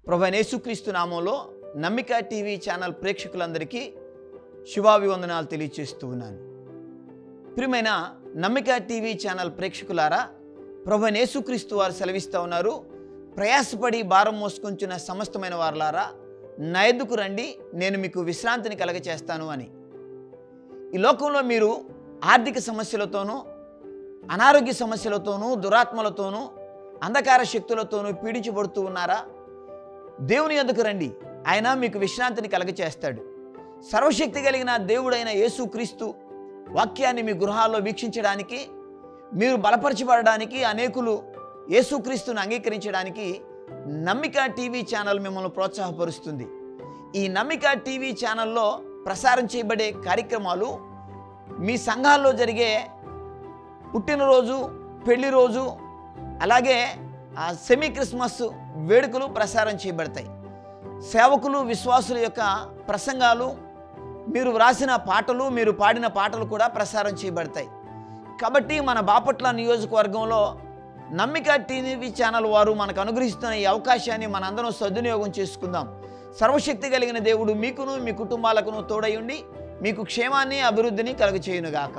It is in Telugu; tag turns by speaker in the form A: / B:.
A: ప్రభువైన యేసుక్రీస్తు నామంలో నమ్మిక టీవీ ఛానల్ ప్రేక్షకులందరికీ శుభాభివందనాలు తెలియజేస్తూ ఉన్నాను. ప్రియమైన నమ్మిక టీవీ ఛానల్ ప్రేక్షకులారా, ప్రభువైన యేసుక్రీస్తు వారు సెలవిస్తూ ఉన్నారు, ప్రయాసపడి భారం మోసుకొంచున్న సమస్తమైన వారలారా నా యొద్దకు రండి, నేను మీకు విశ్రాంతిని కలగచేస్తాను అని. ఈ లోకంలో మీరు ఆర్థిక సమస్యలతోనూ, అనారోగ్య సమస్యలతోనూ, దురాత్మలతోనూ, అంధకార శక్తులతోనూ పీడించబడుతూ ఉన్నారా? దేవుని యొద్దకు రండి, ఆయన మీకు విశ్రాంతిని కలగచేస్తాడు. సర్వశక్తి కలిగిన దేవుడైన యేసుక్రీస్తు వాక్యాన్ని మీ గృహాల్లో వీక్షించడానికి, మీరు బలపరచబడడానికి, అనేకులు యేసుక్రీస్తును అంగీకరించడానికి నమ్మిక టీవీ ఛానల్ మిమ్మల్ని ప్రోత్సాహపరుస్తుంది. ఈ నమ్మిక టీవీ ఛానల్లో ప్రసారం చేయబడే కార్యక్రమాలు మీ సంఘాల్లో జరిగే పుట్టినరోజు, పెళ్లి రోజు, అలాగే సెమీ క్రిస్మస్ వేడుకలు ప్రసారం చేయబడతాయి. సేవకులు, విశ్వాసుల యొక్క ప్రసంగాలు, మీరు వ్రాసిన పాటలు, మీరు పాడిన పాటలు కూడా ప్రసారం చేయబడతాయి. కాబట్టి మన బాపట్ల నియోజకవర్గంలో నమ్మిక టీవీ ఛానల్ వారు మనకు అనుగ్రహిస్తున్న ఈ అవకాశాన్ని మనందరం సద్వినియోగం చేసుకుందాం. సర్వశక్తి కలిగిన దేవుడు మీకును మీ కుటుంబాలకును తోడై ఉండి మీకు క్షేమాన్ని, అభివృద్ధిని కలుగచేయునుగాక.